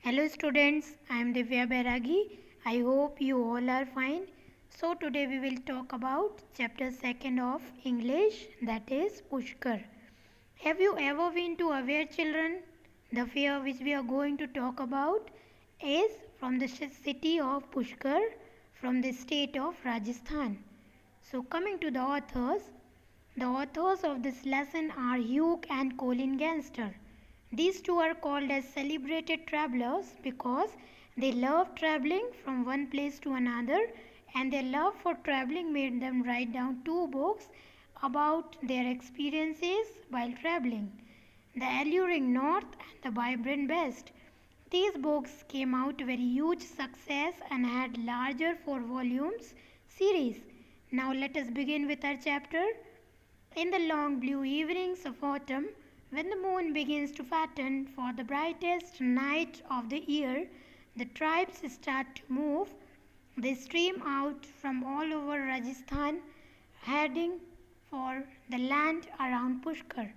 Hello students, I am Divya Bairagi. I hope you all are fine. So today we will talk about chapter 2nd of English, that is Pushkar. Have you ever been to Aware Children? The fair which we are going to talk about is from the city of Pushkar from the state of Rajasthan. So coming to the authors of this lesson are Hugh and Colin Ganster. These two are called as celebrated travelers because they love traveling from one place to another, and their love for traveling made them write down two books about their experiences while traveling, The Alluring North and The Vibrant West. These books came out very huge success and had larger 4 volumes series. Now let us begin with our chapter. In the long blue evenings of autumn, when the moon begins to fatten for the brightest night of the year, the tribes start to move. They stream out from all over Rajasthan, heading for the land around Pushkar.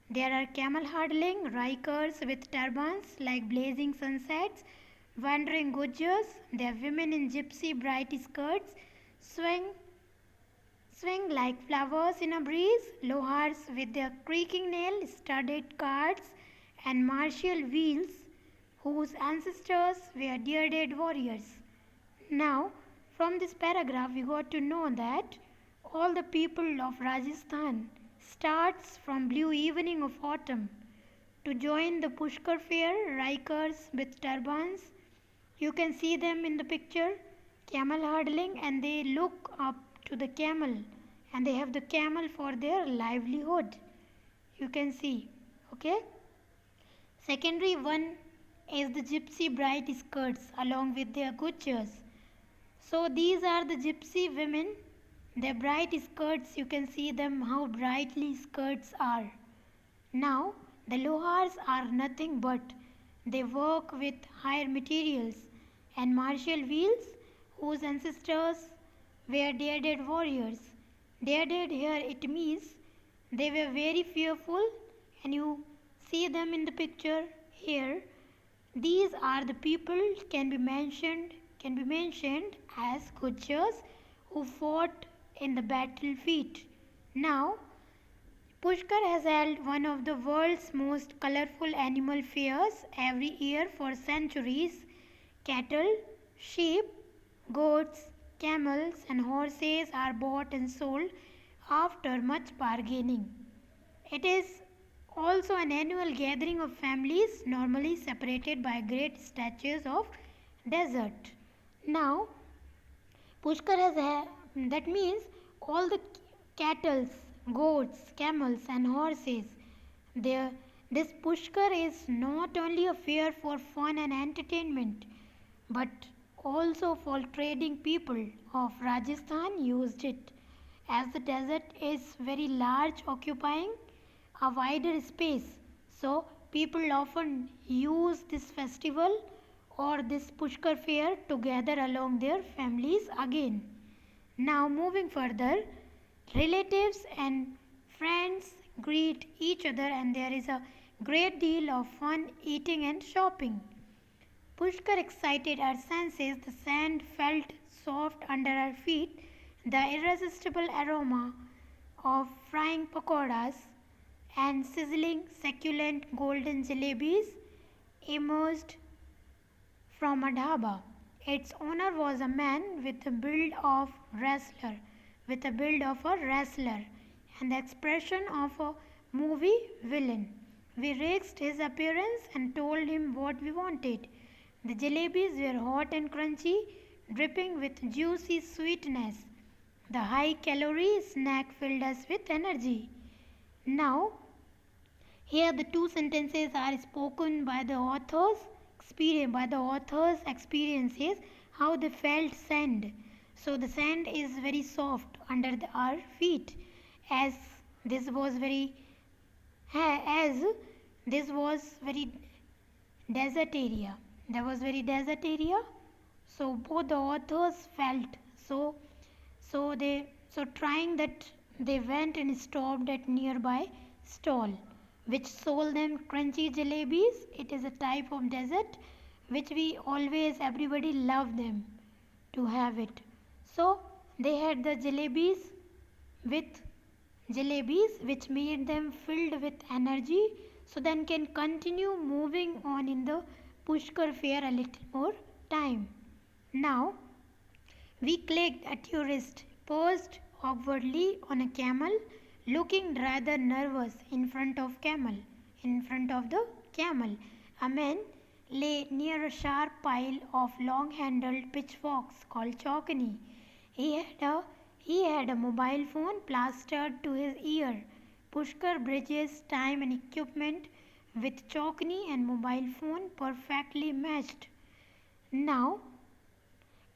There are camel hurdling rikers with turbans like blazing sunsets, wandering gujars, their women in gypsy bright skirts swing like flowers in a breeze, lohars with their creaking nail-studded carts, and martial wheels whose ancestors were bearded warriors. Now, from this paragraph, we got to know that all the people of Rajasthan starts from blue evening of autumn to join the Pushkar fair, rikers with turbans. You can see them in the picture, camel hurdling, and they look up to the camel, and they have the camel for their livelihood. You can see, okay. Secondary one is the gypsy bright skirts along with their gujars. So these are the gypsy women. Their bright skirts, you can see them how brightly skirts are. Now the lohars are nothing but they work with higher materials, and martial wheels whose ancestors were bearded warriors. Bearded here it means they were very fearful, and you see them in the picture here. These are the people can be mentioned as Gujars who fought in the battlefield. Now Pushkar has held one of the world's most colorful animal fairs every year for centuries. Cattle, sheep, goats, camels, and horses are bought and sold after much bargaining. It is also an annual gathering of families, normally separated by great stretches of desert. Now, Pushkar that means all the cattle, goats, camels, and horses. There, this Pushkar is not only a fair for fun and entertainment, but also for trading. People of Rajasthan used it, as the desert is very large, occupying a wider space. So people often use this festival or this Pushkar fair to gather along their families again. Now moving further, relatives and friends greet each other, and there is a great deal of fun eating and shopping. Pushkar excited our senses. The sand felt soft under our feet. The irresistible aroma of frying pakoras and sizzling succulent golden jalebis emerged from a dhaba. Its owner was a man with the build of a wrestler and the expression of a movie villain. We raised his appearance and told him what we wanted. The jalebis were hot and crunchy, dripping with juicy sweetness. The high-calorie snack filled us with energy. Now, here the two sentences are spoken by the author's experiences, how they felt sand. So the sand is very soft under our feet, as this was very desert area. There was very desert area. So both the authors felt so trying that they went and stopped at nearby stall which sold them crunchy jalebis. It is a type of dessert which we always everybody love them to have it. So they had the with jalebis which made them filled with energy so then can continue moving on in the Pushkar fair a little more time. Now we clicked a tourist paused awkwardly on a camel looking rather nervous in front of the camel. A man lay near a sharp pile of long-handled pitchforks called Chokani. He had a he had a mobile phone plastered to his ear. Pushkar bridges time and equipment with Chokani and mobile phone perfectly matched. Now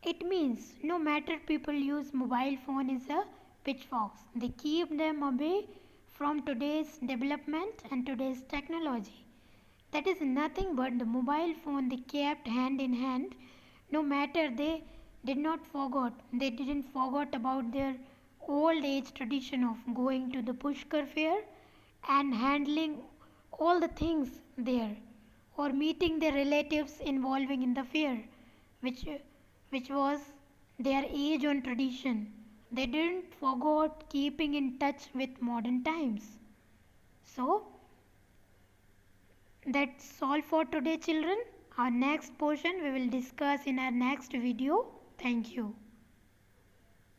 it means no matter people use mobile phone is a pitchforks. They keep them away from today's development and today's technology. That is nothing but the mobile phone they kept hand in hand. No matter they didn't forget about their old age tradition of going to the Pushkar fair and handling all the things there or meeting their relatives involving in the fair which which was their age on tradition. They didn't forget keeping in touch with modern times. So that's all for today children. Our next portion we will discuss in our next video. Thank you.